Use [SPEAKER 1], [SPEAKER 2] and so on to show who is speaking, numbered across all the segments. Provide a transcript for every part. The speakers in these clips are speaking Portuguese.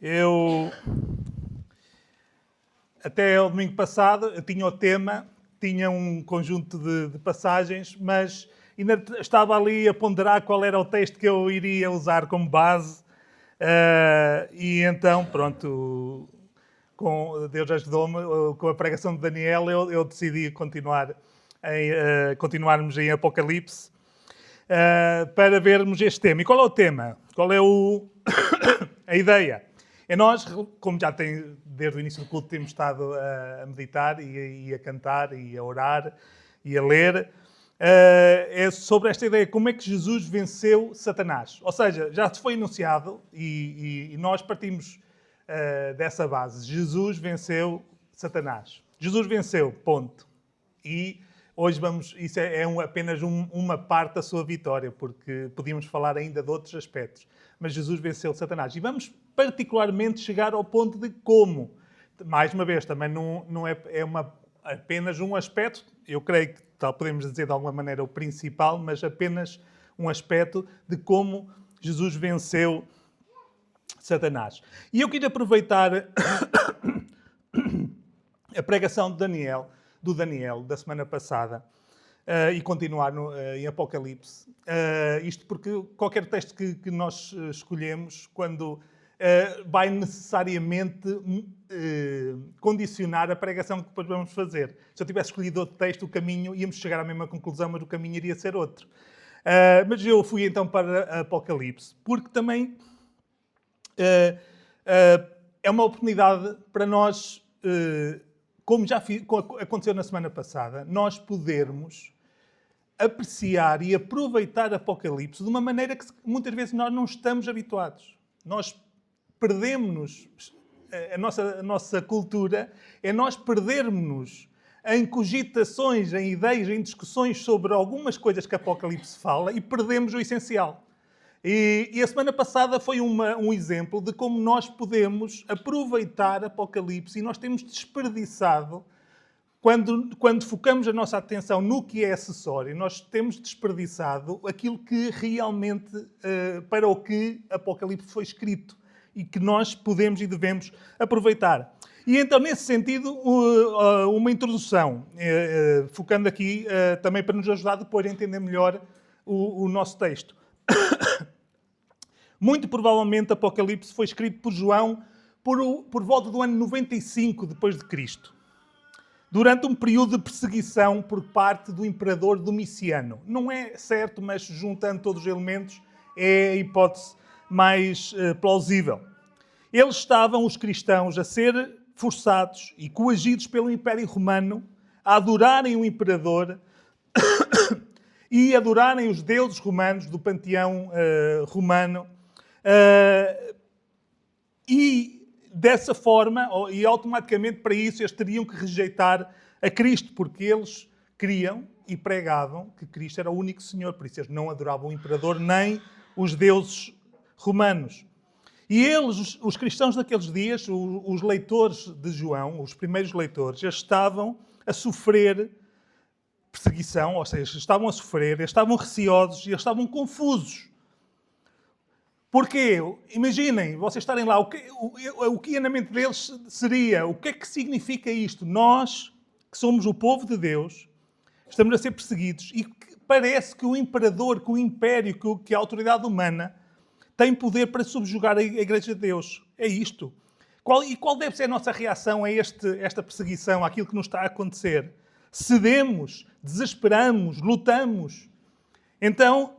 [SPEAKER 1] Eu, até o domingo passado, eu tinha o tema, tinha um conjunto de passagens, mas ainda estava ali a ponderar qual era o texto que eu iria usar como base. E então, pronto, Deus ajudou-me, com a pregação de Daniel, eu decidi continuarmos em Apocalipse para vermos este tema. E qual é o tema? Qual é a ideia? É nós, como já tem, desde o início do culto, temos estado a meditar e a cantar e a orar e a ler, é sobre esta ideia, como é que Jesus venceu Satanás. Ou seja, já se foi anunciado e nós partimos dessa base. Jesus venceu Satanás. Jesus venceu, ponto. E hoje isso é apenas uma parte da sua vitória, porque podíamos falar ainda de outros aspectos. Mas Jesus venceu Satanás. E vamos particularmente chegar ao ponto de como. Mais uma vez, também não é apenas um aspecto, eu creio que podemos dizer de alguma maneira o principal, mas apenas um aspecto de como Jesus venceu Satanás. E eu queria aproveitar a pregação de Daniel, da semana passada, e continuar em Apocalipse. Isto porque qualquer texto que nós escolhemos, quando vai necessariamente condicionar a pregação que depois vamos fazer. Se eu tivesse escolhido outro texto, o caminho, íamos chegar à mesma conclusão, mas o caminho iria ser outro. Mas eu fui então para Apocalipse, porque também é uma oportunidade para nós, como aconteceu na semana passada, nós podermos apreciar e aproveitar Apocalipse de uma maneira que muitas vezes nós não estamos habituados. Nós perdemos-nos, a nossa cultura é nós perdermos-nos em cogitações, em ideias, em discussões sobre algumas coisas que Apocalipse fala e perdemos o essencial. E a semana passada foi um exemplo de como nós podemos aproveitar Apocalipse e nós temos desperdiçado, quando focamos a nossa atenção no que é acessório, nós temos desperdiçado aquilo que realmente, para o que Apocalipse foi escrito e que nós podemos e devemos aproveitar. E então, nesse sentido, uma introdução, focando aqui também para nos ajudar depois a entender melhor o nosso texto. Muito provavelmente Apocalipse foi escrito por João por volta do ano 95 depois de Cristo, durante um período de perseguição por parte do imperador Domiciano. Não é certo, mas juntando todos os elementos é a hipótese mais plausível. Os cristãos, a ser forçados e coagidos pelo Império Romano a adorarem o imperador e adorarem os deuses romanos do panteão romano. E dessa forma, e automaticamente para isso, eles teriam que rejeitar a Cristo, porque eles criam e pregavam que Cristo era o único Senhor, por isso eles não adoravam o imperador nem os deuses romanos. E eles, os cristãos daqueles dias, os leitores de João, os primeiros leitores, eles estavam a sofrer perseguição, ou seja, estavam a sofrer, eles estavam receosos e eles estavam confusos. Porque, imaginem, vocês estarem lá, o que ia na mente deles seria, o que é que significa isto? Nós, que somos o povo de Deus, estamos a ser perseguidos e parece que o imperador, que o império, que a autoridade humana tem poder para subjugar a Igreja de Deus. É isto. Qual deve ser a nossa reação a esta perseguição, àquilo que nos está a acontecer? Cedemos, desesperamos, lutamos. Então,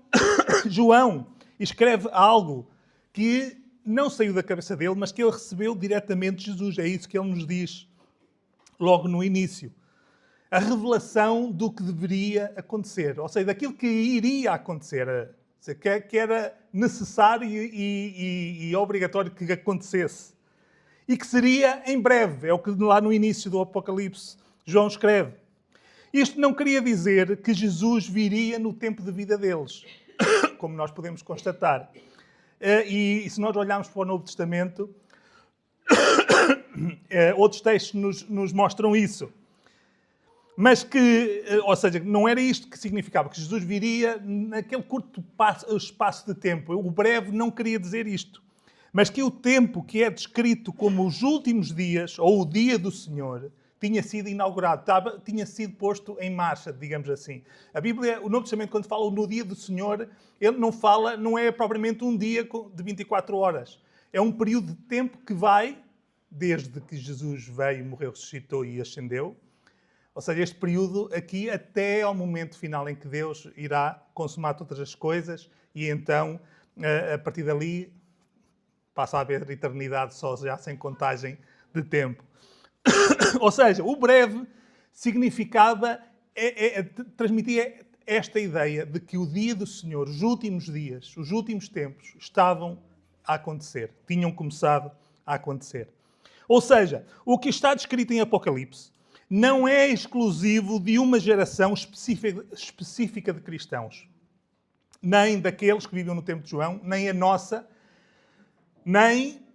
[SPEAKER 1] João escreve algo que não saiu da cabeça dele, mas que ele recebeu diretamente de Jesus. É isso que ele nos diz logo no início. A revelação do que deveria acontecer. Ou seja, daquilo que iria acontecer. Que era necessário e obrigatório que acontecesse. E que seria em breve. É o que lá no início do Apocalipse João escreve. Isto não queria dizer que Jesus viria no tempo de vida deles, como nós podemos constatar. E se nós olharmos para o Novo Testamento, outros textos nos mostram isso. Mas ou seja, não era isto que significava, que Jesus viria naquele curto espaço de tempo. O breve não queria dizer isto. mas que o tempo que é descrito como os últimos dias, ou o dia do Senhor, tinha sido inaugurado, tinha sido posto em marcha, digamos assim. A Bíblia, o Novo Testamento, quando fala no dia do Senhor, ele não é propriamente um dia de 24 horas. É um período de tempo que vai, desde que Jesus veio, morreu, ressuscitou e ascendeu. Ou seja, este período aqui até ao momento final em que Deus irá consumar todas as coisas e então, a partir dali, passa a haver eternidade só já sem contagem de tempo. Ou seja, o breve significava, transmitia esta ideia de que o dia do Senhor, os últimos dias, os últimos tempos, estavam a acontecer. Tinham começado a acontecer. Ou seja, o que está descrito em Apocalipse não é exclusivo de uma geração específica de cristãos. Nem daqueles que viviam no tempo de João, nem a nossa, nem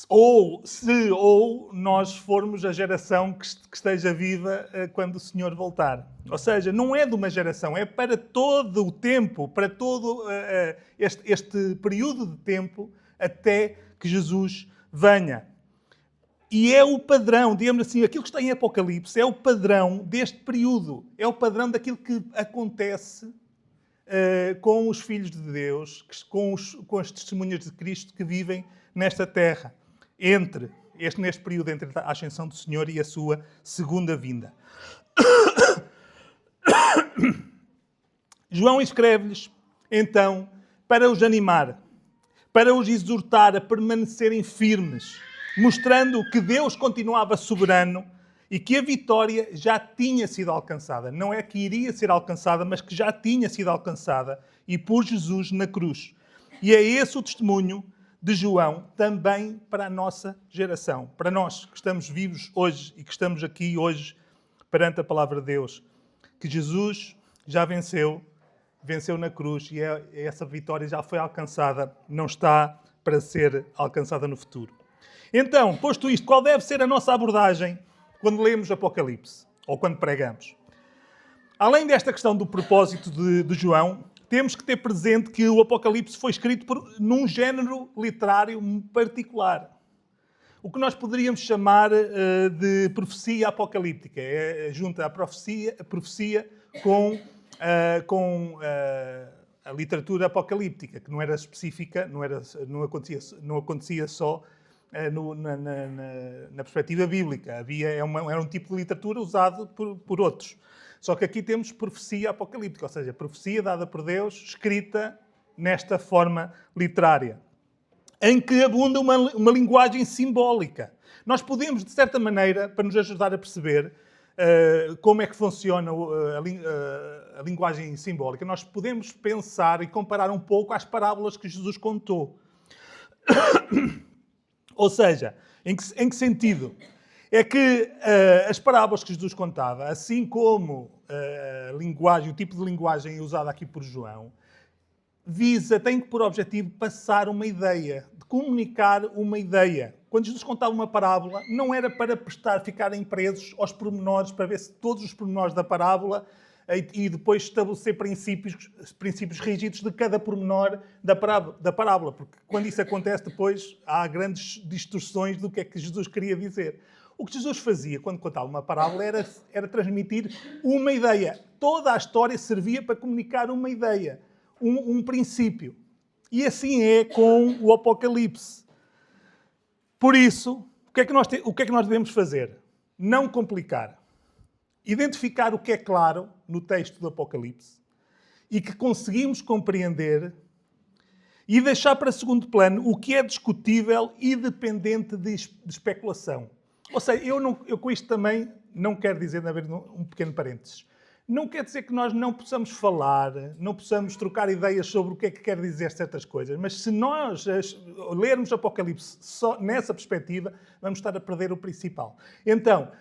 [SPEAKER 1] ou nós formos a geração que esteja viva quando o Senhor voltar. Ou seja, não é de uma geração, é para todo o tempo, para todo este período de tempo até que Jesus venha. E é o padrão, digamos assim, aquilo que está em Apocalipse é o padrão deste período. É o padrão daquilo que acontece com os filhos de Deus, com as testemunhas de Cristo que vivem nesta terra, neste período entre a ascensão do Senhor e a sua segunda vinda. João escreve-lhes, então, para os animar, para os exortar a permanecerem firmes, mostrando que Deus continuava soberano e que a vitória já tinha sido alcançada. Não é que iria ser alcançada, mas que já tinha sido alcançada e por Jesus na cruz. E é esse o testemunho de João também para a nossa geração, para nós que estamos vivos hoje e que estamos aqui hoje perante a palavra de Deus, que Jesus já venceu na cruz e essa vitória já foi alcançada, não está para ser alcançada no futuro. Então, posto isto, qual deve ser a nossa abordagem quando lemos Apocalipse ou quando pregamos? Além desta questão do propósito de João, temos que ter presente que o Apocalipse foi escrito num género literário particular. O que nós poderíamos chamar de profecia apocalíptica. Junta a profecia com a literatura apocalíptica, que não era específica, não acontecia só na perspectiva bíblica. Era um tipo de literatura usado por outros. Só que aqui temos profecia apocalíptica, ou seja, profecia dada por Deus, escrita nesta forma literária, em que abunda uma linguagem simbólica. Nós podemos, de certa maneira, para nos ajudar a perceber como é que funciona a linguagem simbólica, nós podemos pensar e comparar um pouco às parábolas que Jesus contou. Ou seja, em que sentido? É que as parábolas que Jesus contava, assim como o tipo de linguagem usada aqui por João, tem por objetivo passar uma ideia, de comunicar uma ideia. Quando Jesus contava uma parábola, não era para ficarem presos aos pormenores, para ver se todos os pormenores da parábola e depois estabelecer princípios rígidos de cada pormenor da parábola, porque quando isso acontece depois há grandes distorções do que é que Jesus queria dizer. O que Jesus fazia quando contava uma parábola era transmitir uma ideia. Toda a história servia para comunicar uma ideia, um princípio. E assim é com o Apocalipse. Por isso, o que é que nós devemos fazer? Não complicar. Identificar o que é claro no texto do Apocalipse e que conseguimos compreender e deixar para segundo plano o que é discutível e dependente de especulação. Ou seja, eu com isto também não quero dizer, de haver um pequeno parênteses, não quer dizer que nós não possamos falar, não possamos trocar ideias sobre o que é que quer dizer certas coisas, mas se nós lermos Apocalipse só nessa perspectiva, vamos estar a perder o principal. Então,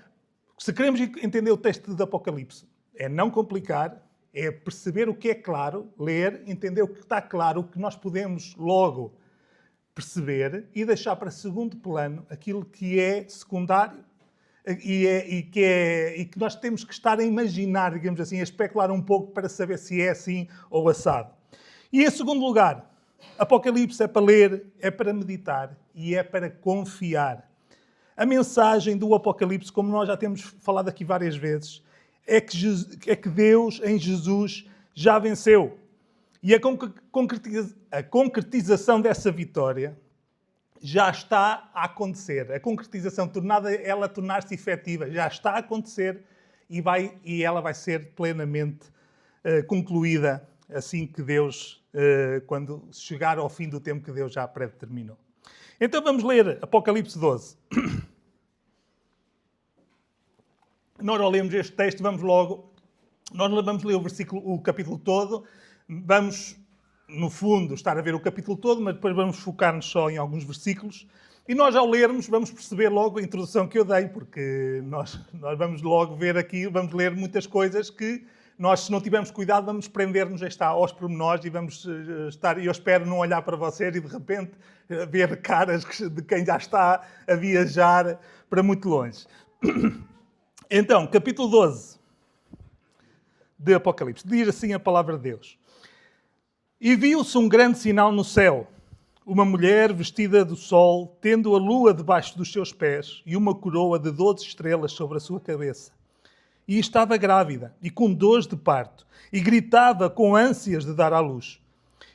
[SPEAKER 1] se queremos entender o texto do Apocalipse, é não complicar, é perceber o que é claro, ler, entender o que está claro, o que nós podemos logo perceber e deixar para segundo plano aquilo que é secundário e que nós temos que estar a imaginar, digamos assim, a especular um pouco para saber se é assim ou assado. E em segundo lugar, Apocalipse é para ler, é para meditar e é para confiar. A mensagem do Apocalipse, como nós já temos falado aqui várias vezes, é que Deus, em Jesus, já venceu. E a concretização dessa vitória já está a acontecer. A concretização, ela tornar-se efetiva, já está a acontecer e ela vai ser plenamente concluída assim que Deus, quando chegar ao fim do tempo que Deus já predeterminou. Então vamos ler Apocalipse 12. Nós ao lermos este texto, nós vamos ler o capítulo todo, vamos, no fundo, estar a ver o capítulo todo, mas depois vamos focar-nos só em alguns versículos. E nós, ao lermos, vamos perceber logo a introdução que eu dei, porque nós vamos logo ver aqui, vamos ler muitas coisas que nós, se não tivermos cuidado, vamos prender-nos aos pormenores e vamos estar, e eu espero não olhar para vocês e, de repente, ver caras de quem já está a viajar para muito longe. Então, capítulo 12 de Apocalipse. Diz assim a palavra de Deus. E viu-se um grande sinal no céu. Uma mulher vestida do sol, tendo a lua debaixo dos seus pés e uma coroa de 12 estrelas sobre a sua cabeça. E estava grávida e com dores de parto e gritava com ânsias de dar à luz.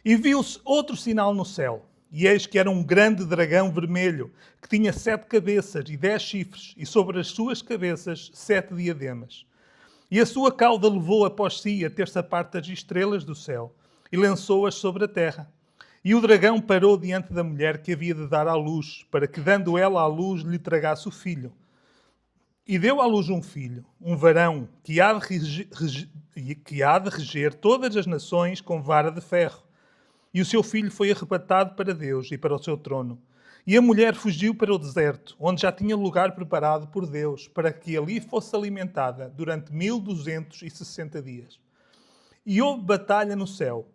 [SPEAKER 1] E viu-se outro sinal no céu. E eis que era um grande dragão vermelho, que tinha 7 cabeças e 10 chifres, e sobre as suas cabeças 7 diademas. E a sua cauda levou após si a terça parte das estrelas do céu, e lançou-as sobre a terra. E o dragão parou diante da mulher que havia de dar à luz, para que, dando ela à luz, lhe tragasse o filho. E deu à luz um filho, um varão, que há de reger todas as nações com vara de ferro. E o seu filho foi arrebatado para Deus e para o seu trono. E a mulher fugiu para o deserto, onde já tinha lugar preparado por Deus, para que ali fosse alimentada durante 1260 dias. E houve batalha no céu.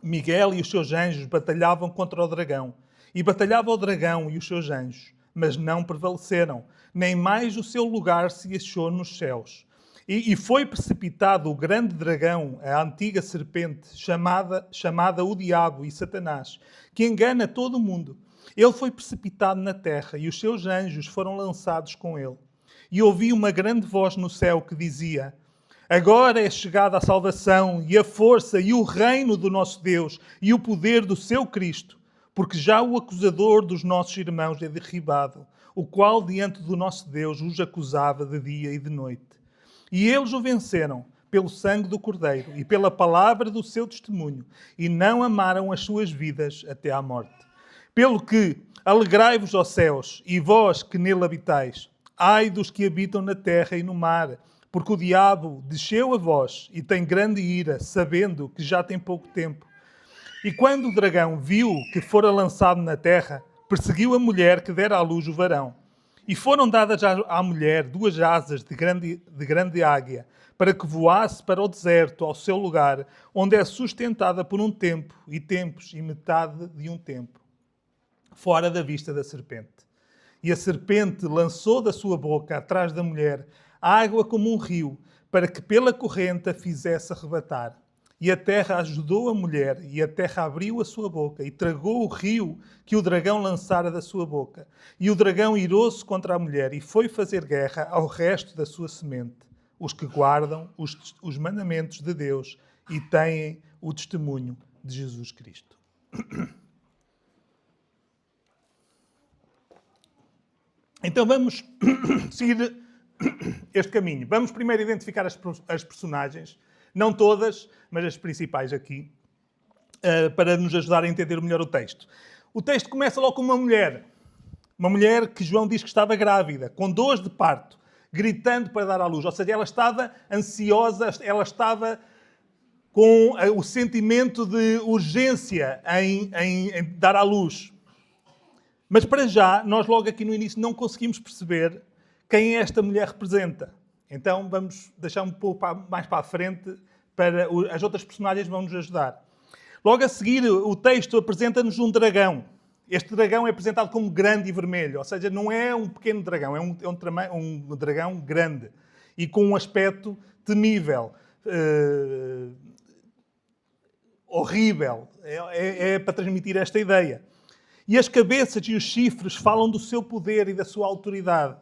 [SPEAKER 1] Miguel e os seus anjos batalhavam contra o dragão. E batalhava o dragão e os seus anjos, mas não prevaleceram, nem mais o seu lugar se achou nos céus. E foi precipitado o grande dragão, a antiga serpente, chamada o Diabo e Satanás, que engana todo o mundo. Ele foi precipitado na terra e os seus anjos foram lançados com ele. E ouvi uma grande voz no céu que dizia: agora é chegada a salvação e a força e o reino do nosso Deus e o poder do seu Cristo, porque já o acusador dos nossos irmãos é derribado, o qual diante do nosso Deus os acusava de dia e de noite. E eles o venceram pelo sangue do Cordeiro e pela palavra do seu testemunho, e não amaram as suas vidas até à morte. Pelo que, alegrai-vos, ó céus, e vós que nele habitais. Ai dos que habitam na terra e no mar, porque o diabo desceu a vós e tem grande ira, sabendo que já tem pouco tempo. E quando o dragão viu que fora lançado na terra, perseguiu a mulher que dera à luz o varão. E foram dadas à mulher 2 asas de grande águia, para que voasse para o deserto, ao seu lugar, onde é sustentada por um tempo, e tempos, e metade de um tempo, fora da vista da serpente. E a serpente lançou da sua boca, atrás da mulher, água como um rio, para que pela corrente a fizesse arrebatar. E a terra ajudou a mulher, e a terra abriu a sua boca, e tragou o rio que o dragão lançara da sua boca. E o dragão irou-se contra a mulher, e foi fazer guerra ao resto da sua semente, os que guardam os mandamentos de Deus e têm o testemunho de Jesus Cristo. Então vamos seguir este caminho. Vamos primeiro identificar as personagens, não todas, mas as principais aqui, para nos ajudar a entender melhor o texto. O texto começa logo com uma mulher que João diz que estava grávida, com dores de parto, gritando para dar à luz. Ou seja, ela estava ansiosa, ela estava com o sentimento de urgência em dar à luz. Mas para já, nós logo aqui no início não conseguimos perceber quem esta mulher representa. Então vamos deixar um pouco mais para a frente, para as outras personagens vão nos ajudar. Logo a seguir, o texto apresenta-nos um dragão. Este dragão é apresentado como grande e vermelho, ou seja, não é um pequeno dragão, é um dragão grande e com um aspecto temível, horrível. É para transmitir esta ideia. E as cabeças e os chifres falam do seu poder e da sua autoridade,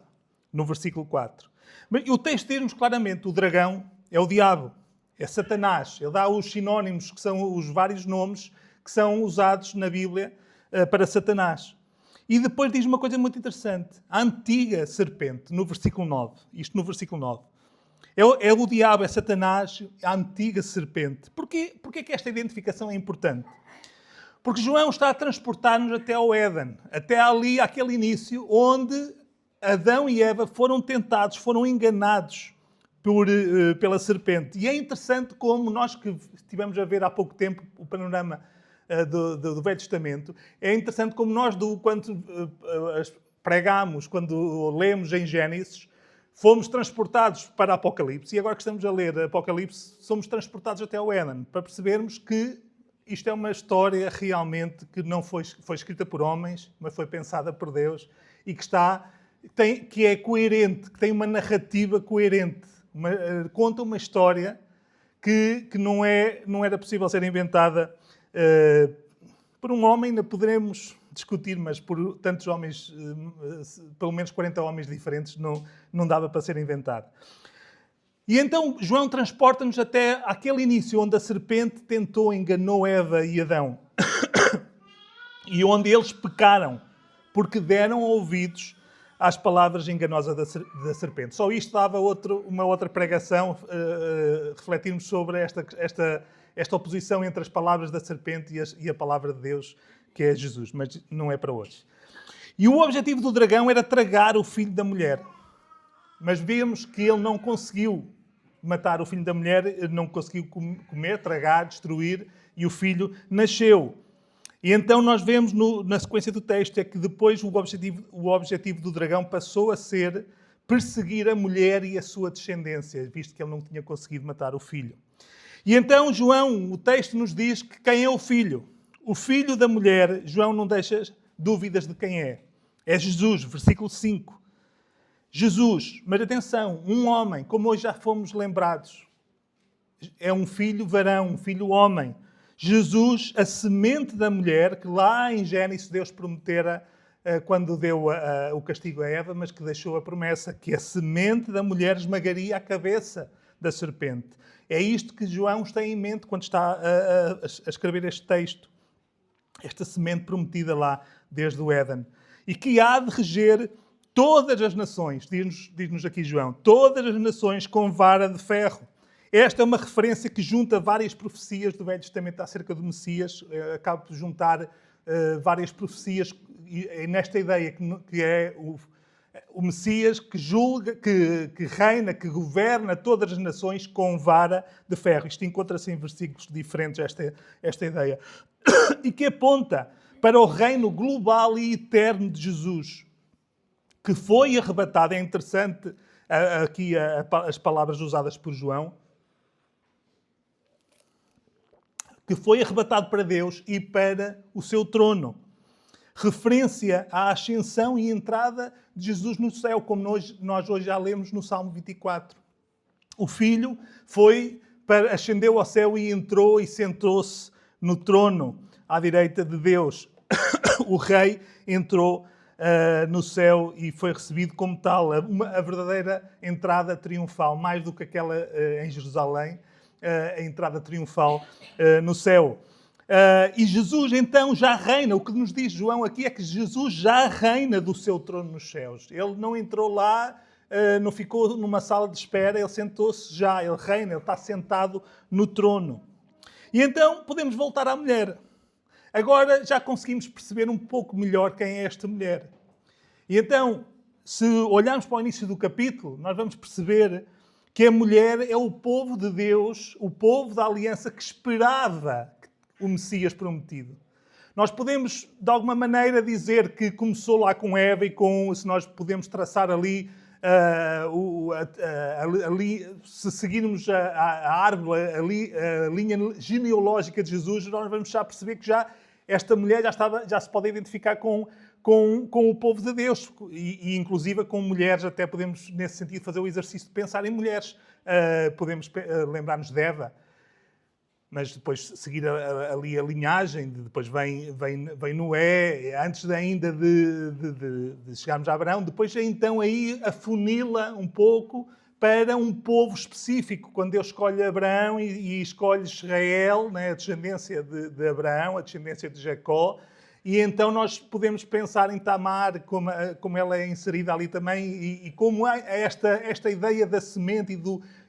[SPEAKER 1] no versículo 4. Mas o texto diz-nos claramente, o dragão é o diabo, é Satanás. Ele dá os sinónimos, que são os vários nomes que são usados na Bíblia para Satanás. E depois diz uma coisa muito interessante. A antiga serpente, no versículo 9. Isto no versículo 9. É o diabo, é Satanás, a antiga serpente. Porquê que esta identificação é importante? Porque João está a transportar-nos até ao Éden. Até ali, aquele início, onde Adão e Eva foram tentados, foram enganados pela serpente. E é interessante como nós que estivemos a ver há pouco tempo o panorama do Velho Testamento, é interessante como nós, quando pregamos, quando lemos em Gênesis, fomos transportados para Apocalipse, e agora que estamos a ler Apocalipse, somos transportados até ao Éden, para percebermos que isto é uma história realmente que não foi escrita por homens, mas foi pensada por Deus, e que é coerente, que tem uma narrativa coerente, conta uma história que não era possível ser inventada por um homem. Ainda poderemos discutir, mas por tantos homens, pelo menos 40 homens diferentes, não dava para ser inventado. E então João transporta-nos até aquele início onde a serpente enganou Eva e Adão. E onde eles pecaram, porque deram ouvidos às palavras enganosas da serpente. Só isto dava uma outra pregação, refletirmos sobre esta oposição entre as palavras da serpente e a palavra de Deus, que é Jesus, mas não é para hoje. E o objetivo do dragão era tragar o filho da mulher. Mas vemos que ele não conseguiu matar o filho da mulher, ele não conseguiu comer, tragar, destruir, e o filho nasceu. E então nós vemos na sequência do texto é que depois o objetivo do dragão passou a ser perseguir a mulher e a sua descendência, visto que ele não tinha conseguido matar o filho. E então João, o texto nos diz que quem é o filho? O filho da mulher, João não deixa dúvidas de quem é. É Jesus, versículo 5. Jesus, mas atenção, um homem, como hoje já fomos lembrados, é um filho varão, um filho homem. Jesus, a semente da mulher, que lá em Gênesis Deus prometera quando deu o castigo a Eva, mas que deixou a promessa que a semente da mulher esmagaria a cabeça da serpente. É isto que João tem em mente quando está a escrever este texto. Esta semente prometida lá desde o Éden. E que há de reger todas as nações, diz-nos aqui João, todas as nações com vara de ferro. Esta é uma referência que junta várias profecias do Velho Testamento acerca do Messias, acaba por juntar várias profecias nesta ideia que é o Messias que julga, que reina, que governa todas as nações com vara de ferro. Isto encontra-se em versículos diferentes, esta ideia. E que aponta para o reino global e eterno de Jesus, que foi arrebatado. É interessante aqui as palavras usadas por João, que foi arrebatado para Deus e para o seu trono. Referência à ascensão e entrada de Jesus no céu, como nós hoje já lemos no Salmo 24. O Filho ascendeu ao céu e entrou e sentou-se no trono à direita de Deus. O Rei entrou no céu e foi recebido como tal, a verdadeira entrada triunfal, mais do que aquela em Jerusalém, a entrada triunfal no céu. E Jesus então já reina. O que nos diz João aqui é que Jesus já reina do seu trono nos céus. Ele não entrou lá, não ficou numa sala de espera, ele sentou-se já, ele reina, ele está sentado no trono. E então podemos voltar à mulher. Agora já conseguimos perceber um pouco melhor quem é esta mulher. E então, se olharmos para o início do capítulo, nós vamos perceber que a mulher é o povo de Deus, o povo da aliança que esperava o Messias prometido. Nós podemos, de alguma maneira, dizer que começou lá com Eva e se nós podemos traçar ali, se seguirmos a árvore, a linha genealógica de Jesus, nós vamos já perceber que esta mulher já se pode identificar com o povo de Deus e inclusive com mulheres. Até podemos, nesse sentido, fazer o exercício de pensar em mulheres. Podemos lembrar-nos de Eva. mas depois seguir ali a linhagem, depois vem Noé, antes ainda de chegarmos a Abraão, depois então aí afunila um pouco para um povo específico, quando Deus escolhe Abraão e escolhe Israel, né, a descendência de Abraão, a descendência de Jacó, e então nós podemos pensar em Tamar, como ela é inserida ali também, e como esta ideia da semente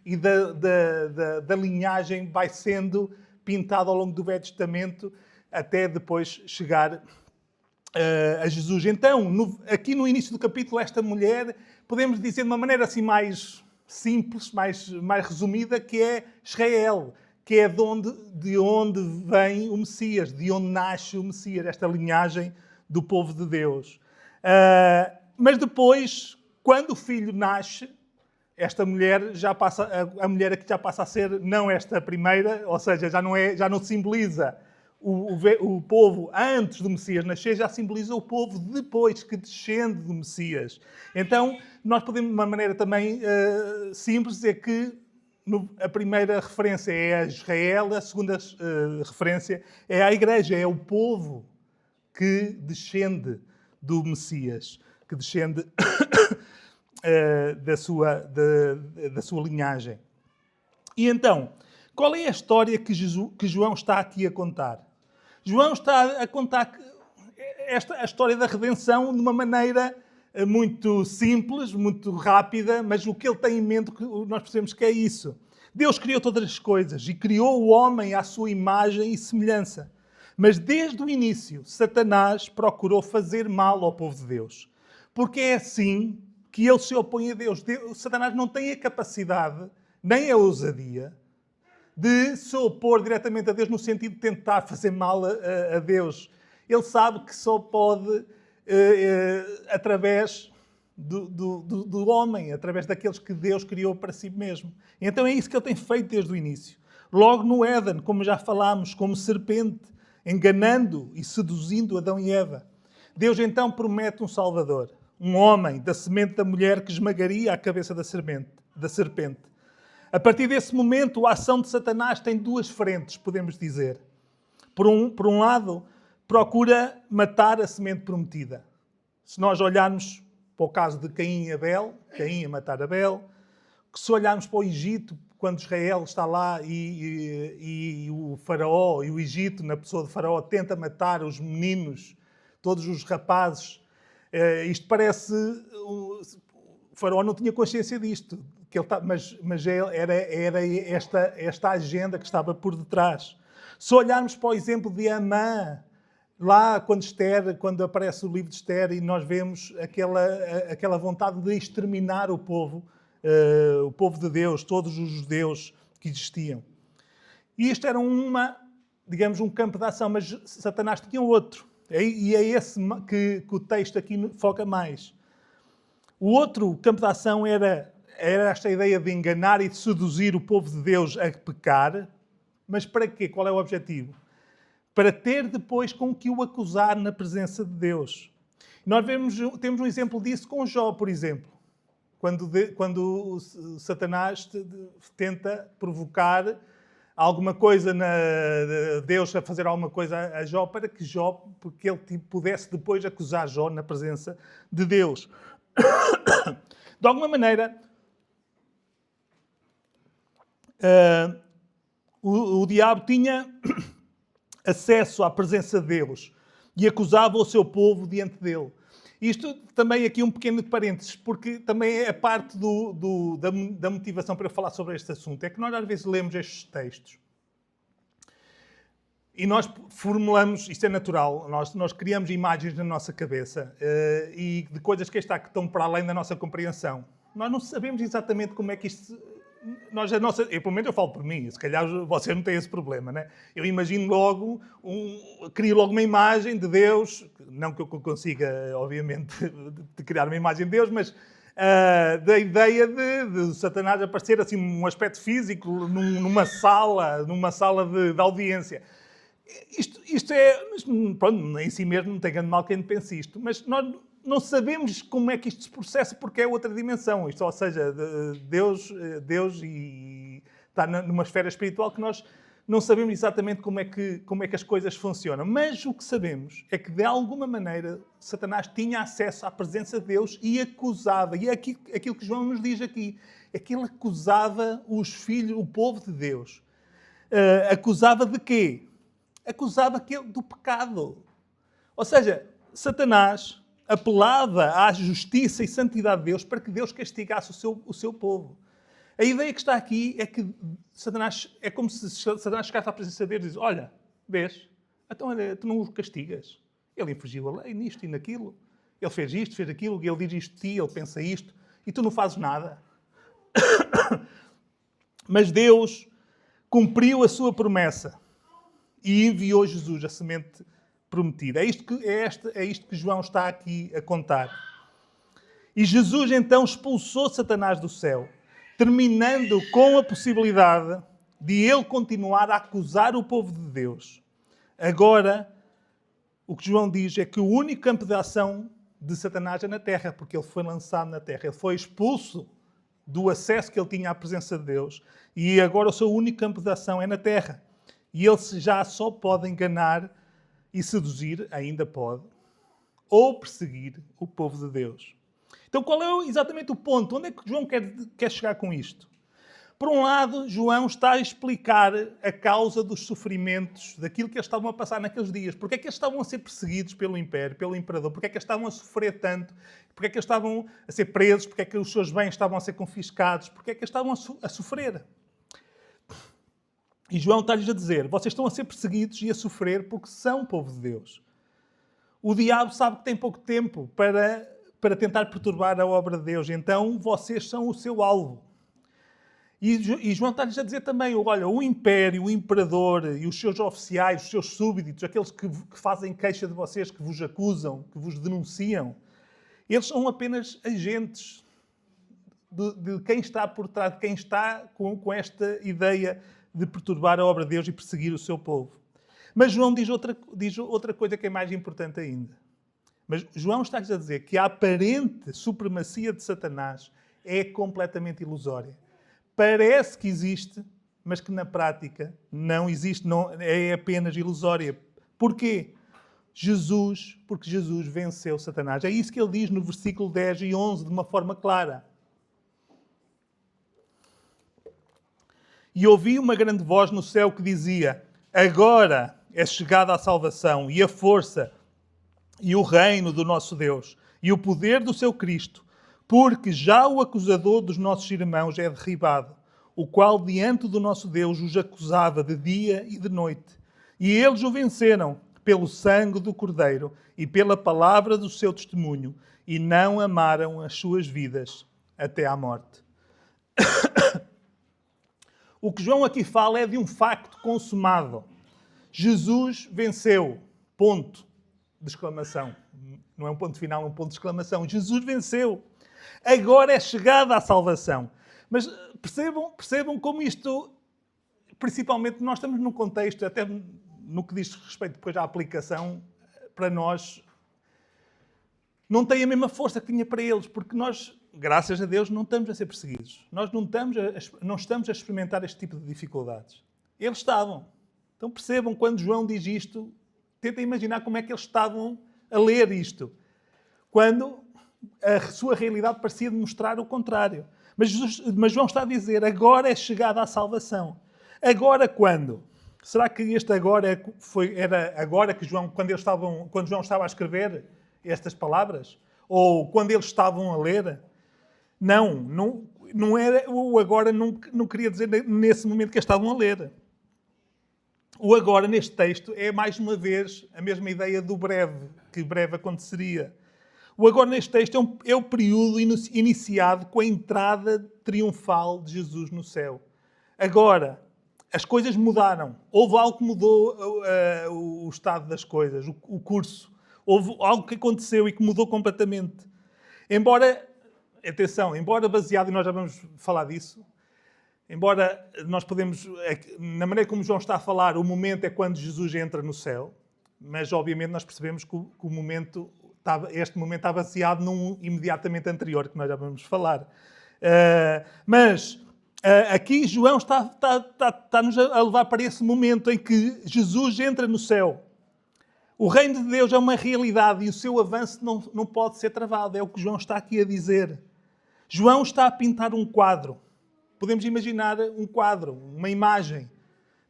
[SPEAKER 1] e da linhagem vai sendo pintada ao longo do Velho Testamento, até depois chegar a Jesus. Então, aqui no início do capítulo, esta mulher, podemos dizer de uma maneira assim mais simples, mais resumida, que é Israel, que é de onde vem o Messias, de onde nasce o Messias, esta linhagem do povo de Deus. Mas depois, quando o filho nasce, esta mulher a mulher aqui já passa a ser não esta primeira, ou seja, já não simboliza o povo antes do Messias nascer, já simboliza o povo depois, que descende do Messias. Então, nós podemos, de uma maneira também simples, dizer que a primeira referência é a Israel, a segunda referência é a Igreja, é o povo que descende do Messias, que descende da sua linhagem. E então, qual é a história que João está aqui a contar? João está a contar a história da redenção de uma maneira muito simples, muito rápida, mas o que ele tem em mente, nós percebemos que é isso. Deus criou todas as coisas e criou o homem à sua imagem e semelhança. Mas desde o início, Satanás procurou fazer mal ao povo de Deus. Porque é assim que ele se opõe a Deus. Satanás não tem a capacidade, nem a ousadia, de se opor diretamente a Deus no sentido de tentar fazer mal a Deus. Ele sabe que só pode, através do homem, através daqueles que Deus criou para si mesmo. Então é isso que ele tem feito desde o início. Logo no Éden, como já falámos, como serpente, enganando e seduzindo Adão e Eva. Deus então promete um Salvador, um homem da semente da mulher que esmagaria a cabeça da serpente. A partir desse momento, a ação de Satanás tem duas frentes, podemos dizer. Por um lado, procura matar a semente prometida. Se nós olharmos para o caso de Caim e Abel, Caim a matar Abel, se olharmos para o Egito, quando Israel está lá e o faraó e o Egito, na pessoa de faraó, tenta matar os meninos, todos os rapazes, isto parece... O faraó não tinha consciência disto, mas era esta agenda que estava por detrás. Se olharmos para o exemplo de Amã, lá quando aparece o livro de Esther e nós vemos aquela vontade de exterminar o povo de Deus, todos os judeus que existiam. E isto era um campo de ação, mas Satanás tinha outro. E é esse que o texto aqui foca mais. O outro campo de ação era esta ideia de enganar e de seduzir o povo de Deus a pecar. Mas para quê? Qual é o objetivo? Para ter depois com que o acusar na presença de Deus. Nós temos um exemplo disso com Jó, por exemplo. Quando Satanás tenta provocar alguma coisa, Deus a fazer alguma coisa a Jó, porque ele pudesse depois acusar Jó na presença de Deus. De alguma maneira, o diabo tinha acesso à presença de Deus e acusava o seu povo diante dele. Isto também aqui um pequeno parênteses, porque também é parte da motivação para eu falar sobre este assunto. É que nós às vezes lemos estes textos e nós formulamos, isto é natural, nós criamos imagens na nossa cabeça e de coisas que estão para além da nossa compreensão. Nós não sabemos exatamente como é que isto... pelo menos eu falo por mim, se calhar você não tem esse problema, né? Eu imagino logo, crio logo uma imagem de Deus, não que eu consiga, obviamente, de criar uma imagem de Deus, mas da ideia de Satanás aparecer assim um aspecto físico numa sala de audiência. Isto é, pronto, em si mesmo não tem grande mal quem pense isto, mas nós não sabemos como é que isto se processa porque é outra dimensão. Ou seja, Deus e está numa esfera espiritual que nós não sabemos exatamente como é que as coisas funcionam. Mas o que sabemos é que, de alguma maneira, Satanás tinha acesso à presença de Deus e acusava. E é aquilo que João nos diz aqui. É que ele acusava os filhos, o povo de Deus. Acusava de quê? Acusava do pecado. Ou seja, Satanás apelava à justiça e santidade de Deus para que Deus castigasse o seu povo. A ideia que está aqui é que Satanás, é como se Satanás chegasse à presença de Deus e diz: olha, vês, então olha, tu não o castigas. Ele infringiu a lei nisto e naquilo. Ele fez isto, fez aquilo, ele diz isto de ti, ele pensa isto, e tu não fazes nada. Mas Deus cumpriu a sua promessa e enviou Jesus, a semente prometida. É isto que João está aqui a contar. E Jesus então expulsou Satanás do céu, terminando com a possibilidade de ele continuar a acusar o povo de Deus. Agora, o que João diz é que o único campo de ação de Satanás é na terra, porque ele foi lançado na terra. Ele foi expulso do acesso que ele tinha à presença de Deus e agora o seu único campo de ação é na terra. E ele já só pode enganar e seduzir, ainda pode, ou perseguir o povo de Deus. Então, qual é exatamente o ponto? Onde é que João quer chegar com isto? Por um lado, João está a explicar a causa dos sofrimentos, daquilo que eles estavam a passar naqueles dias. Porque é que eles estavam a ser perseguidos pelo Império, pelo Imperador? Porque é que eles estavam a sofrer tanto? Porque é que eles estavam a ser presos? Porque é que os seus bens estavam a ser confiscados? Porque é que eles estavam a sofrer? E João está-lhes a dizer: vocês estão a ser perseguidos e a sofrer porque são povo de Deus. O diabo sabe que tem pouco tempo para tentar perturbar a obra de Deus. Então, vocês são o seu alvo. E João está-lhes a dizer também: olha, o Império, o Imperador e os seus oficiais, os seus súbditos, aqueles que fazem queixa de vocês, que vos acusam, que vos denunciam, eles são apenas agentes de quem está por trás, de quem está com esta ideia de perturbar a obra de Deus e perseguir o seu povo. Mas João diz outra coisa que é mais importante ainda. Mas João está-lhes a dizer que a aparente supremacia de Satanás é completamente ilusória. Parece que existe, mas que na prática não existe, não, é apenas ilusória. Porquê? Porque Jesus venceu Satanás. É isso que ele diz no versículo 10 e 11, de uma forma clara. E ouvi uma grande voz no céu que dizia: agora é chegada a salvação e a força e o reino do nosso Deus e o poder do seu Cristo, porque já o acusador dos nossos irmãos é derribado, o qual diante do nosso Deus os acusava de dia e de noite. E eles o venceram pelo sangue do Cordeiro e pela palavra do seu testemunho, e não amaram as suas vidas até à morte. O que João aqui fala é de um facto consumado. Jesus venceu. Ponto de exclamação. Não é um ponto final, é um ponto de exclamação. Jesus venceu. Agora é chegada a salvação. Mas percebam como isto, principalmente nós estamos num contexto, até no que diz respeito depois à aplicação, para nós, não tem a mesma força que tinha para eles, porque nós, graças a Deus, não estamos a ser perseguidos. Nós não estamos a experimentar este tipo de dificuldades. Eles estavam. Então percebam, quando João diz isto, tentem imaginar como é que eles estavam a ler isto. Quando a sua realidade parecia demonstrar o contrário. Mas João está a dizer: agora é chegada a salvação. Agora quando? Será que este agora era agora que João, quando João estava a escrever estas palavras? Ou quando eles estavam a ler? Não era o agora, não queria dizer nesse momento que eles estavam a ler. O agora, neste texto, é mais uma vez a mesma ideia do breve, que breve aconteceria. O agora, neste texto, é o período iniciado com a entrada triunfal de Jesus no céu. Agora, as coisas mudaram. Houve algo que mudou o estado das coisas, o curso. Houve algo que aconteceu e que mudou completamente. Embora baseado, e nós já vamos falar disso, embora nós podemos, na maneira como João está a falar, o momento é quando Jesus entra no céu, mas obviamente nós percebemos que este momento está baseado num imediatamente anterior, que nós já vamos falar. Mas Aqui João está-nos a levar para esse momento em que Jesus entra no céu. O reino de Deus é uma realidade e o seu avanço não pode ser travado. É o que João está aqui a dizer. João está a pintar um quadro. Podemos imaginar um quadro, uma imagem.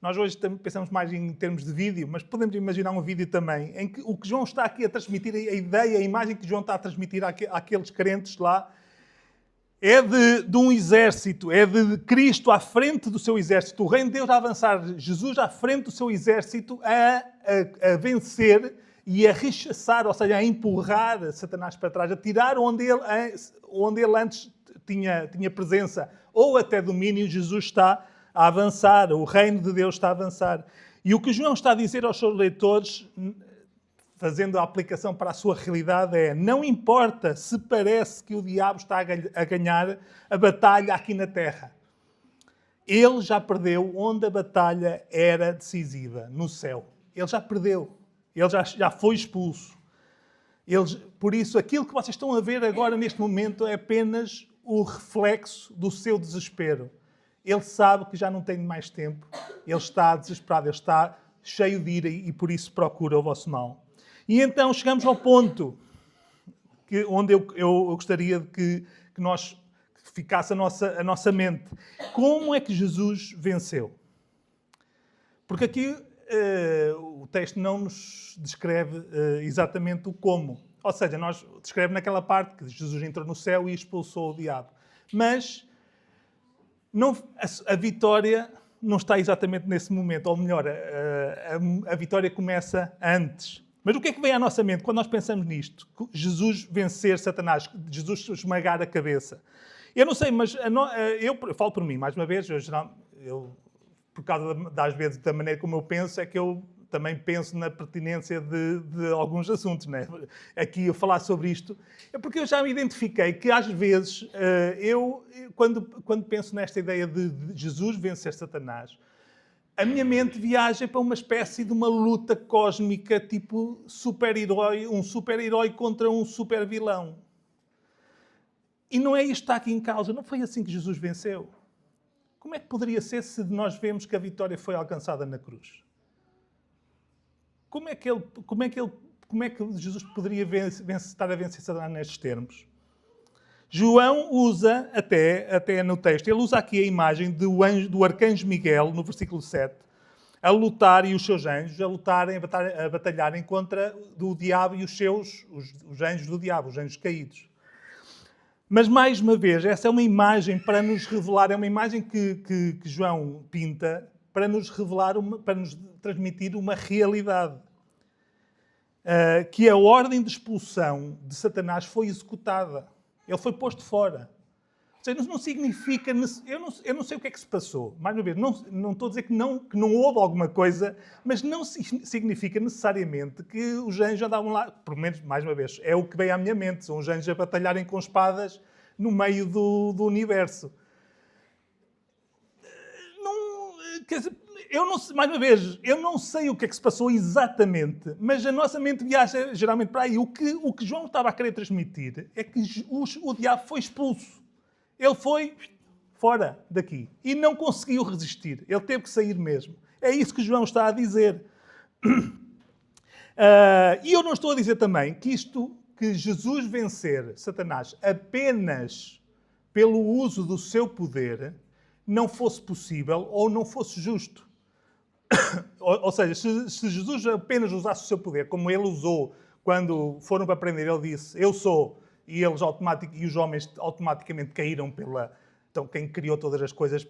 [SPEAKER 1] Nós hoje pensamos mais em termos de vídeo, mas podemos imaginar um vídeo também, em que o que João está aqui a transmitir, a ideia, a imagem que João está a transmitir àqueles crentes lá, é de um exército, é de Cristo à frente do seu exército, o reino de Deus a avançar, Jesus à frente do seu exército a vencer e a rechaçar, ou seja, a empurrar Satanás para trás, a tirar onde ele antes tinha presença ou até domínio. Jesus está a avançar, o reino de Deus está a avançar. E o que João está a dizer aos seus leitores, fazendo a aplicação para a sua realidade, é: não importa se parece que o diabo está a ganhar a batalha aqui na terra. Ele já perdeu onde a batalha era decisiva, no céu. Ele já perdeu. Ele já foi expulso. Por isso, aquilo que vocês estão a ver agora, neste momento, é apenas o reflexo do seu desespero. Ele sabe que já não tem mais tempo. Ele está desesperado, ele está cheio de ira e por isso procura o vosso mal. E então chegamos ao ponto onde eu gostaria que nós ficasse a nossa mente. Como é que Jesus venceu? Porque aqui o texto não nos descreve exatamente o como. Ou seja, descreve naquela parte que Jesus entrou no céu e expulsou o diabo. Mas a vitória não está exatamente nesse momento. Ou melhor, a vitória começa antes. Mas o que é que vem à nossa mente quando nós pensamos nisto? Jesus vencer Satanás, Jesus esmagar a cabeça. Eu não sei, mas eu falo por mim, mais uma vez, eu por causa das vezes da maneira como eu penso, é que eu também penso na pertinência de alguns assuntos, né? Aqui eu falar sobre isto, é porque eu já me identifiquei que às vezes, quando penso nesta ideia de Jesus vencer Satanás, a minha mente viaja para uma espécie de uma luta cósmica, tipo super-herói, um super-herói contra um super-vilão. E não é isto que está aqui em causa. Não foi assim que Jesus venceu. Como é que poderia ser se nós vemos que a vitória foi alcançada na cruz? Como é que Jesus poderia estar a vencer Satanás nestes termos? João usa, até no texto, ele usa aqui a imagem do arcanjo Miguel, no versículo 7, a lutar, e os seus anjos, a batalharem contra o diabo e os anjos do diabo, os anjos caídos. Mas, mais uma vez, essa é uma imagem para nos revelar, é uma imagem que João pinta para nos revelar, para nos transmitir uma realidade. Que a ordem de expulsão de Satanás foi executada. Ele foi posto fora. Ou seja, não significa... Eu não sei o que é que se passou. Mais uma vez, não estou a dizer que não houve alguma coisa, mas não significa necessariamente que os anjos andavam lá... Pelo menos, mais uma vez, é o que vem à minha mente. São os anjos a batalharem com espadas no meio do universo. Quer dizer, mais uma vez, eu não sei o que é que se passou exatamente, mas a nossa mente viaja geralmente para aí. O que João estava a querer transmitir é que o diabo foi expulso. Ele foi fora daqui e não conseguiu resistir. Ele teve que sair mesmo. É isso que João está a dizer. E eu não estou a dizer também que Jesus vencer Satanás apenas pelo uso do seu poder não fosse possível ou não fosse justo. Ou seja, se Jesus apenas usasse o seu poder, como ele usou quando foram para prender, ele disse, eu sou, e os homens automaticamente caíram Então, quem criou todas as coisas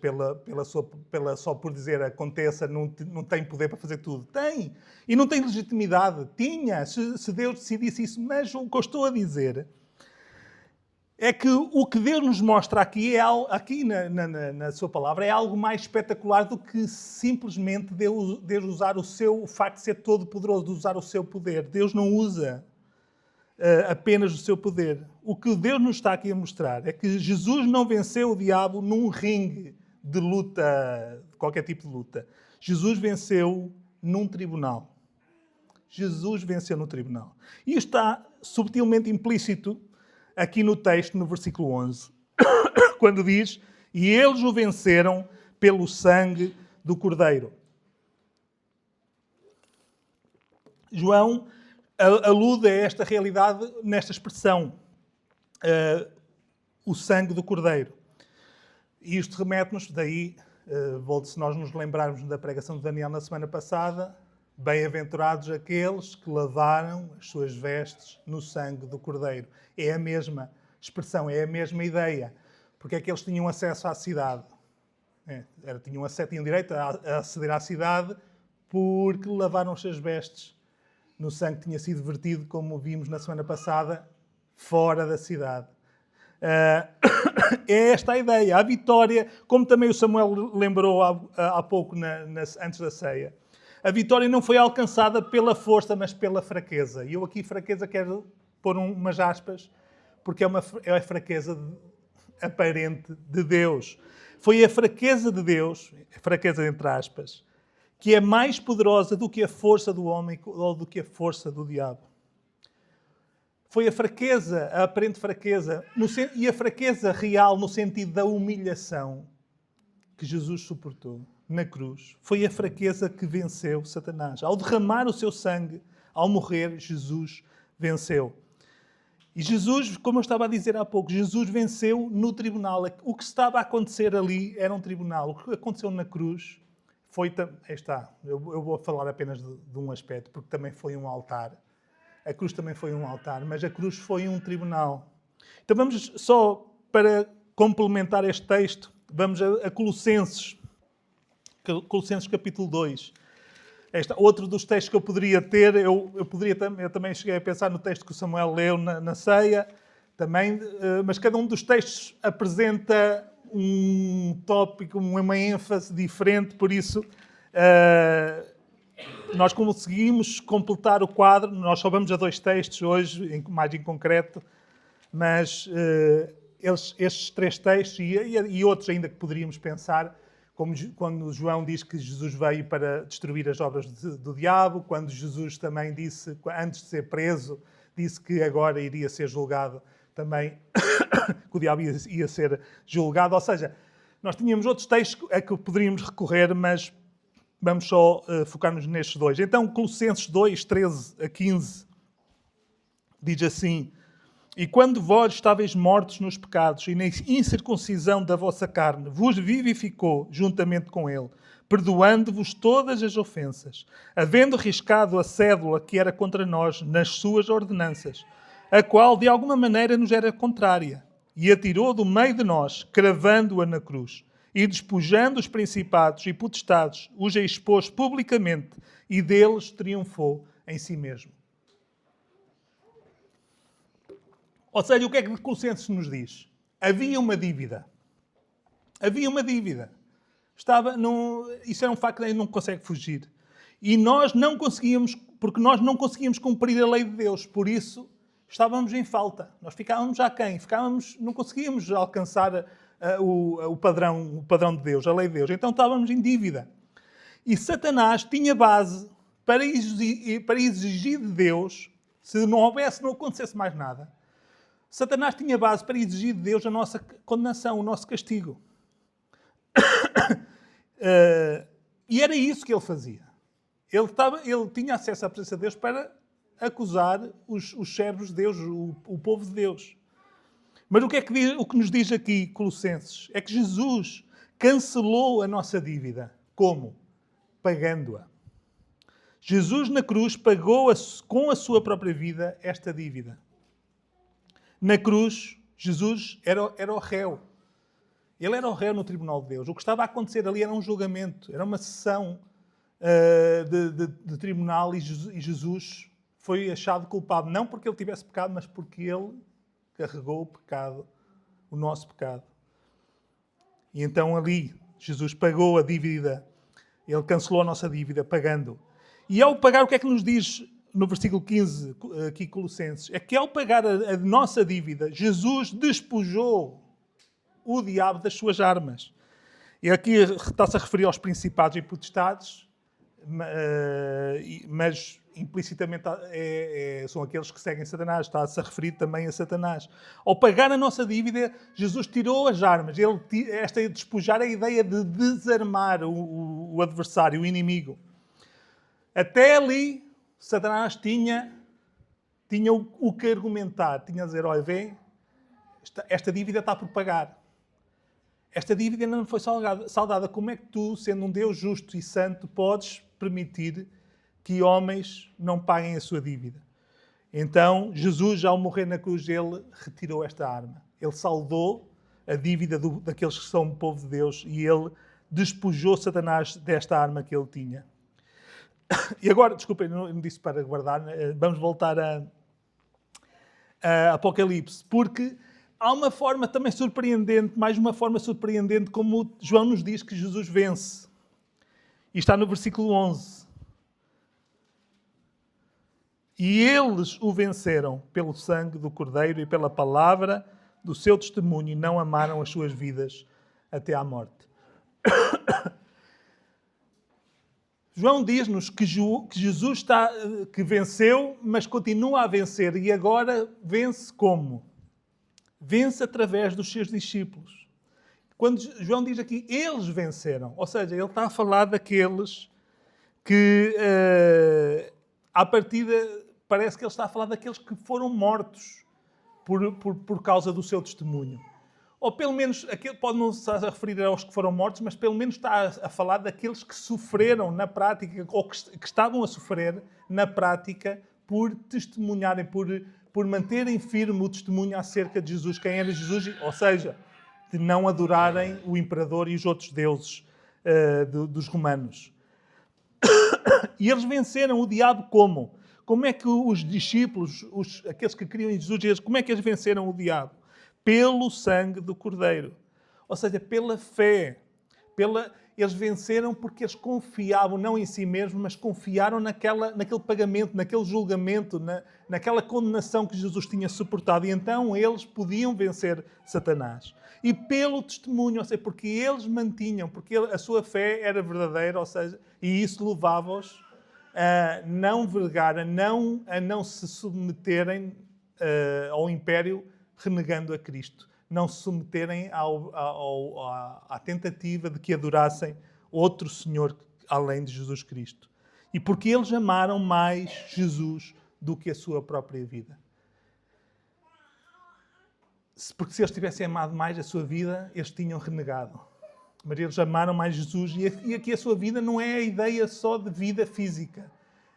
[SPEAKER 1] só por dizer aconteça, não tem poder para fazer tudo. Tem. E não tem legitimidade. Tinha, se Deus decidisse isso. Mas o que eu estou a dizer é que o que Deus nos mostra aqui, na sua palavra, é algo mais espetacular do que simplesmente Deus usar o facto de ser todo-poderoso, de usar o seu poder. Deus não usa apenas o seu poder. O que Deus nos está aqui a mostrar é que Jesus não venceu o diabo num ringue de luta, de qualquer tipo de luta. Jesus venceu num tribunal. Jesus venceu no tribunal. E isto está subtilmente implícito aqui no texto, no versículo 11, quando diz, E eles o venceram pelo sangue do Cordeiro. João alude a esta realidade nesta expressão, o sangue do Cordeiro. E isto remete-nos, daí, se nós nos lembrarmos da pregação de Daniel na semana passada, bem-aventurados aqueles que lavaram as suas vestes no sangue do Cordeiro. É a mesma expressão, é a mesma ideia. Porque é que eles tinham acesso à cidade? Tinham direito a aceder à cidade porque lavaram as suas vestes no sangue que tinha sido vertido, como vimos na semana passada, fora da cidade. É esta a ideia. A vitória, como também o Samuel lembrou há pouco antes da ceia, a vitória não foi alcançada pela força, mas pela fraqueza. E eu aqui, fraqueza, quero pôr umas aspas, porque é a fraqueza aparente de Deus. Foi a fraqueza de Deus, a fraqueza entre aspas, que é mais poderosa do que a força do homem ou do que a força do diabo. Foi a fraqueza, a aparente fraqueza, e a fraqueza real no sentido da humilhação que Jesus suportou na cruz. Foi a fraqueza que venceu Satanás. Ao derramar o seu sangue, ao morrer, Jesus venceu. E Jesus, como eu estava a dizer há pouco, Jesus venceu no tribunal. O que estava a acontecer ali era um tribunal. O que aconteceu na cruz foi... Aí está, eu vou falar apenas de um aspecto, porque também foi um altar. A cruz também foi um altar, mas a cruz foi um tribunal. Então vamos só, para complementar este texto, vamos a Colossenses. Colossenses capítulo 2. Outro dos textos que eu poderia ter, eu também cheguei a pensar no texto que o Samuel leu na ceia, também, mas cada um dos textos apresenta um tópico, uma ênfase diferente, por isso nós conseguimos completar o quadro. Nós só vamos a 2 textos hoje, mais em concreto, mas estes 3 textos e outros ainda que poderíamos pensar, como quando João diz que Jesus veio para destruir as obras do diabo, quando Jesus também disse, antes de ser preso, disse que agora iria ser julgado também, que o diabo ia ser julgado. Ou seja, nós tínhamos outros textos a que poderíamos recorrer, mas vamos só focar-nos nestes 2. Então, Colossenses 2, 13 a 15, diz assim: E quando vós estáveis mortos nos pecados e na incircuncisão da vossa carne, vos vivificou juntamente com ele, perdoando-vos todas as ofensas, havendo riscado a cédula que era contra nós nas suas ordenanças, a qual de alguma maneira nos era contrária, e a tirou do meio de nós, cravando-a na cruz, e despojando os principados e potestades, os expôs publicamente, e deles triunfou em si mesmo. Ou seja, o que é que Colossenses nos diz? Havia uma dívida. Havia uma dívida. Isso é um facto que a gente não consegue fugir. E nós não conseguíamos, porque nós não conseguíamos cumprir a lei de Deus. Por isso, estávamos em falta. Nós ficávamos aquém. Não conseguíamos alcançar o padrão de Deus, a lei de Deus. Então estávamos em dívida. E Satanás tinha base para exigir de Deus, se não acontecesse mais nada, Satanás tinha base para exigir de Deus a nossa condenação, o nosso castigo. E era isso que ele fazia. Ele tinha acesso à presença de Deus para acusar os servos de Deus, o povo de Deus. Mas o que nos diz aqui Colossenses? É que Jesus cancelou a nossa dívida. Como? Pagando-a. Jesus na cruz pagou com a sua própria vida esta dívida. Na cruz, Jesus era o réu. Ele era o réu no tribunal de Deus. O que estava a acontecer ali era um julgamento, era uma sessão de tribunal, e Jesus foi achado culpado, não porque ele tivesse pecado, mas porque ele carregou o pecado, o nosso pecado. E então ali, Jesus pagou a dívida, ele cancelou a nossa dívida, pagando. E ao pagar, o que é que nos diz no versículo 15, aqui Colossenses? É que ao pagar a nossa dívida, Jesus despojou o diabo das suas armas. E aqui está-se a referir aos principados e potestades. mas implicitamente são aqueles que seguem Satanás. Está-se a referir também a Satanás. Ao pagar a nossa dívida, Jesus tirou as armas. Esta despojar a ideia de desarmar o adversário, o inimigo. Até ali, Satanás tinha o que argumentar. Tinha a dizer, olha, vem, esta dívida está por pagar. Esta dívida ainda não foi saldada. Como é que tu, sendo um Deus justo e santo, podes permitir que homens não paguem a sua dívida? Então, Jesus, ao morrer na cruz, ele retirou esta arma. Ele saldou a dívida daqueles que são o povo de Deus e ele despojou Satanás desta arma que ele tinha. E agora, desculpem, não disse para guardar, vamos voltar a Apocalipse, porque há uma forma também surpreendente, mais uma forma surpreendente, como João nos diz que Jesus vence. E está no versículo 11. E eles o venceram pelo sangue do Cordeiro e pela palavra do seu testemunho e não amaram as suas vidas até à morte. João diz-nos que Jesus que venceu, mas continua a vencer. E agora vence como? Vence através dos seus discípulos. Quando João diz aqui, eles venceram. Ou seja, ele está a falar daqueles que, à partida, parece que ele está a falar daqueles que foram mortos por causa do seu testemunho. Ou pelo menos, pode não estar a referir aos que foram mortos, mas pelo menos está a falar daqueles que sofreram na prática, ou que estavam a sofrer na prática por testemunharem, por manterem firme o testemunho acerca de Jesus, quem era Jesus, ou seja, de não adorarem o imperador e os outros deuses dos romanos. E eles venceram o diabo como? Como é que os discípulos, aqueles que criam em Jesus, como é que eles venceram o diabo? Pelo sangue do Cordeiro. Ou seja, pela fé. Eles venceram porque eles confiavam, não em si mesmos, mas confiaram naquele pagamento, naquele julgamento, naquela condenação que Jesus tinha suportado. E então eles podiam vencer Satanás. E pelo testemunho, ou seja, porque eles mantinham, porque a sua fé era verdadeira, ou seja, e isso levava-os a não vergar, a não se submeterem ao império renegando a Cristo. Não se submeterem à tentativa de que adorassem outro Senhor além de Jesus Cristo. E porque eles amaram mais Jesus do que a sua própria vida. Porque se eles tivessem amado mais a sua vida, eles tinham renegado. Mas eles amaram mais Jesus e aqui a sua vida não é a ideia só de vida física.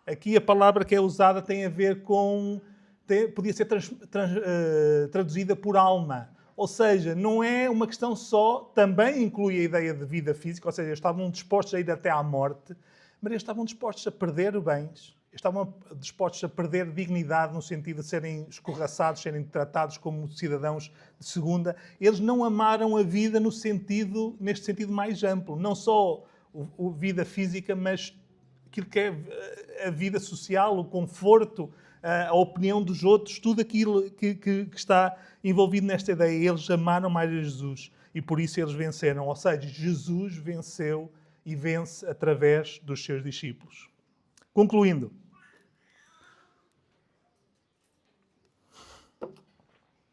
[SPEAKER 1] Aqui a palavra que é usada tem a ver com... podia ser traduzida por alma. Ou seja, não é uma questão só, também inclui a ideia de vida física, ou seja, eles estavam dispostos a ir até à morte, mas eles estavam dispostos a perder bens, estavam dispostos a perder dignidade no sentido de serem escorraçados, serem tratados como cidadãos de segunda. Eles não amaram a vida neste sentido mais amplo, não só a vida física, mas aquilo que é a vida social, o conforto, a opinião dos outros, tudo aquilo que está envolvido nesta ideia. Eles amaram mais a Jesus e por isso eles venceram. Ou seja, Jesus venceu e vence através dos seus discípulos. Concluindo.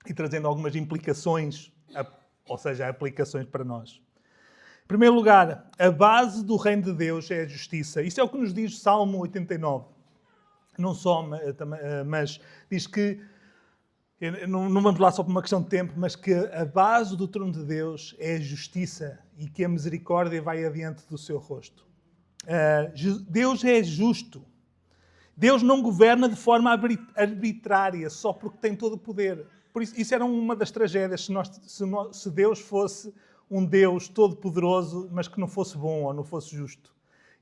[SPEAKER 1] E trazendo algumas implicações, ou seja, aplicações para nós. Em primeiro lugar, a base do reino de Deus é a justiça. Isso é o que nos diz Salmo 89. Não só, mas diz que, não vamos lá só por uma questão de tempo, mas que a base do trono de Deus é a justiça e que a misericórdia vai adiante do seu rosto. Deus é justo. Deus não governa de forma arbitrária, só porque tem todo o poder. Por isso era uma das tragédias se Deus fosse um Deus todo-poderoso, mas que não fosse bom ou não fosse justo.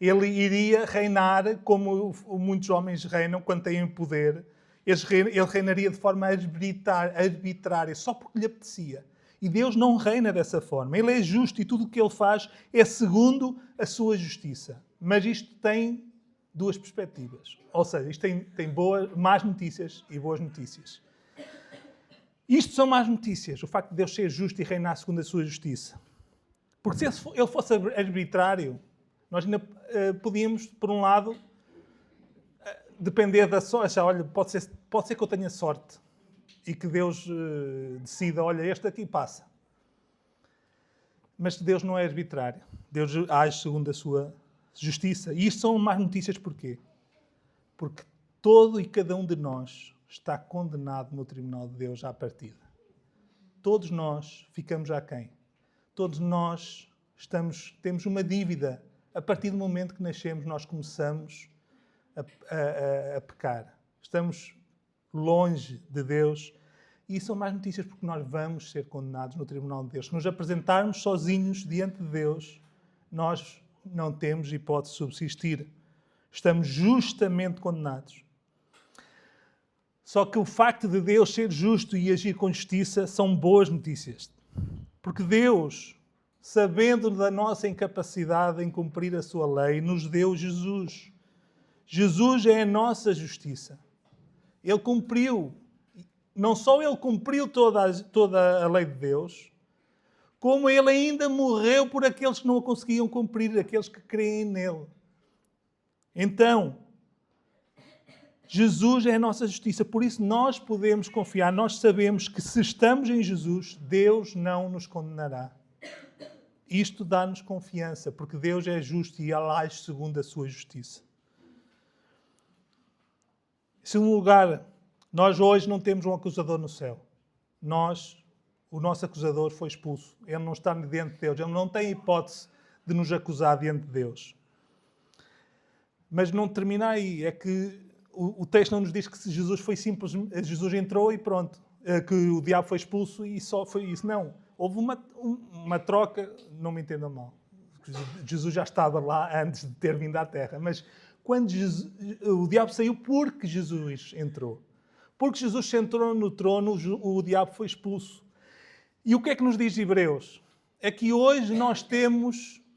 [SPEAKER 1] Ele iria reinar como muitos homens reinam quando têm poder. Ele reinaria de forma arbitrária, só porque lhe apetecia. E Deus não reina dessa forma. Ele é justo e tudo o que ele faz é segundo a sua justiça. Mas isto tem duas perspectivas. Ou seja, isto tem más notícias e boas notícias. Isto são más notícias, o facto de Deus ser justo e reinar segundo a sua justiça. Porque se ele fosse arbitrário, Nós ainda podíamos, por um lado, depender da sorte. Olha, pode ser que eu tenha sorte e que Deus decida, olha, este aqui passa. Mas Deus não é arbitrário. Deus age segundo a sua justiça. E isto são más notícias porquê? Porque todo e cada um de nós está condenado no tribunal de Deus à partida. Todos nós ficamos aquém. Todos nós temos uma dívida. A partir do momento que nascemos, nós começamos a pecar. Estamos longe de Deus. E são más notícias porque nós vamos ser condenados no tribunal de Deus. Se nos apresentarmos sozinhos diante de Deus, nós não temos hipótese de subsistir. Estamos justamente condenados. Só que o facto de Deus ser justo e agir com justiça são boas notícias. Porque Deus, sabendo da nossa incapacidade em cumprir a sua lei, nos deu Jesus. Jesus é a nossa justiça. Ele cumpriu. Não só Ele cumpriu toda a lei de Deus, como Ele ainda morreu por aqueles que não a conseguiam cumprir, aqueles que creem nele. Então, Jesus é a nossa justiça. Por isso nós podemos confiar, nós sabemos que se estamos em Jesus, Deus não nos condenará. Isto dá-nos confiança, porque Deus é justo e Ele age segundo a sua justiça. Em segundo lugar, nós hoje não temos um acusador no céu. O nosso acusador foi expulso. Ele não está diante de Deus. Ele não tem hipótese de nos acusar diante de Deus. Mas não termina aí. É que o texto não nos diz que Jesus foi simples. Jesus entrou e pronto. Que o diabo foi expulso e só foi isso. Não. Houve uma troca, não me entendam mal. Jesus já estava lá antes de ter vindo à Terra. Mas quando o diabo saiu porque Jesus entrou. Porque Jesus se entrou no trono, o diabo foi expulso. E o que é que nos diz Hebreus? É que hoje nós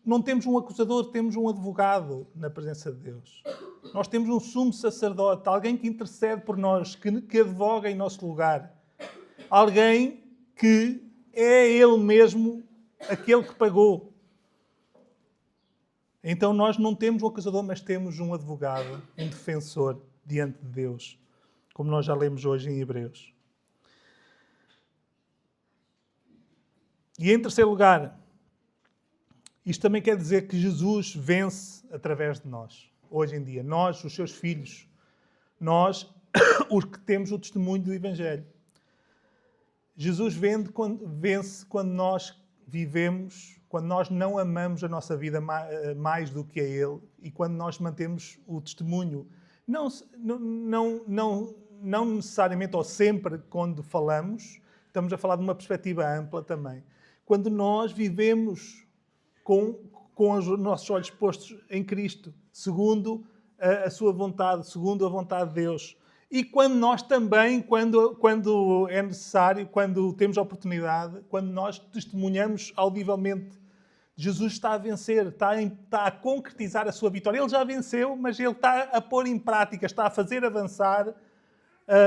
[SPEAKER 1] não temos um acusador, temos um advogado na presença de Deus. Nós temos um sumo sacerdote, alguém que intercede por nós, que advoga em nosso lugar. Alguém que é Ele mesmo aquele que pagou. Então nós não temos um acusador, mas temos um advogado, um defensor diante de Deus. Como nós já lemos hoje em Hebreus. E em terceiro lugar, isto também quer dizer que Jesus vence através de nós. Hoje em dia, nós, os seus filhos, nós, os que temos o testemunho do Evangelho. Jesus vence quando nós vivemos, quando nós não amamos a nossa vida mais do que a Ele e quando nós mantemos o testemunho. Não necessariamente ou sempre quando falamos, estamos a falar de uma perspectiva ampla também. Quando nós vivemos com os nossos olhos postos em Cristo, segundo a sua vontade, segundo a vontade de Deus. E quando nós também, quando é necessário, quando temos a oportunidade, quando nós testemunhamos audivelmente, Jesus está a vencer, está a concretizar a sua vitória. Ele já venceu, mas Ele está a pôr em prática, está a fazer avançar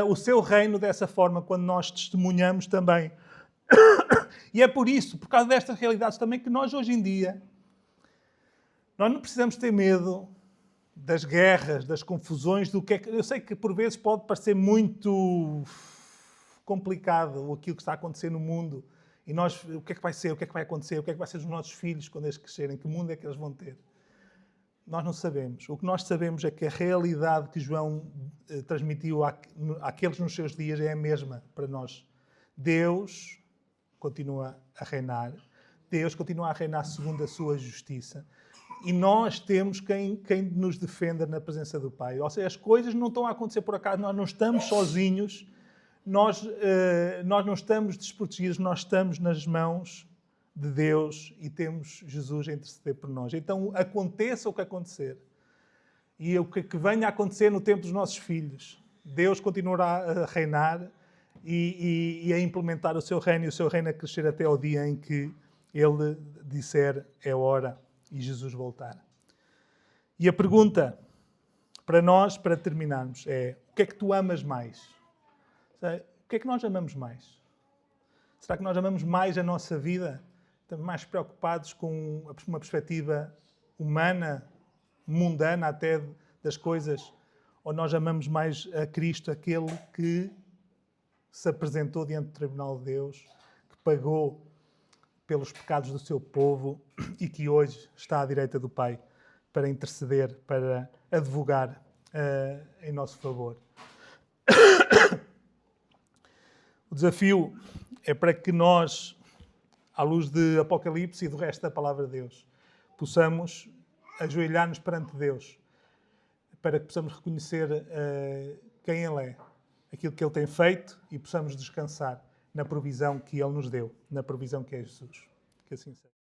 [SPEAKER 1] o seu reino dessa forma, quando nós testemunhamos também. E é por isso, por causa destas realidades também, que nós hoje em dia, nós não precisamos ter medo das guerras, das confusões, do que é que... Eu sei que por vezes pode parecer muito complicado aquilo que está a acontecer no mundo. E nós, o que é que vai ser, o que é que vai acontecer, o que é que vai ser dos nossos filhos quando eles crescerem, que mundo é que eles vão ter? Nós não sabemos. O que nós sabemos é que a realidade que João transmitiu àqueles nos seus dias é a mesma para nós. Deus continua a reinar. Deus continua a reinar segundo a sua justiça. E nós temos quem nos defenda na presença do Pai. Ou seja, as coisas não estão a acontecer por acaso. Nós não estamos sozinhos. Nós não estamos desprotegidos. Nós estamos nas mãos de Deus e temos Jesus a interceder por nós. Então, aconteça o que acontecer e o que venha a acontecer no tempo dos nossos filhos, Deus continuará a reinar e a implementar o seu reino, e o seu reino a crescer até ao dia em que Ele disser é hora e Jesus voltar. E a pergunta para nós, para terminarmos, é: o que é que tu amas mais? O que é que nós amamos mais? Será que nós amamos mais a nossa vida? Estamos mais preocupados com uma perspectiva humana, mundana até das coisas, ou nós amamos mais a Cristo, aquele que se apresentou diante do tribunal de Deus, que pagou pelos pecados do seu povo e que hoje está à direita do Pai para interceder, para advogar em nosso favor. O desafio é para que nós, à luz de Apocalipse e do resto da palavra de Deus, possamos ajoelhar-nos perante Deus, para que possamos reconhecer quem Ele é, aquilo que Ele tem feito e possamos descansar na provisão que Ele nos deu, na provisão que é Jesus. Que assim seja.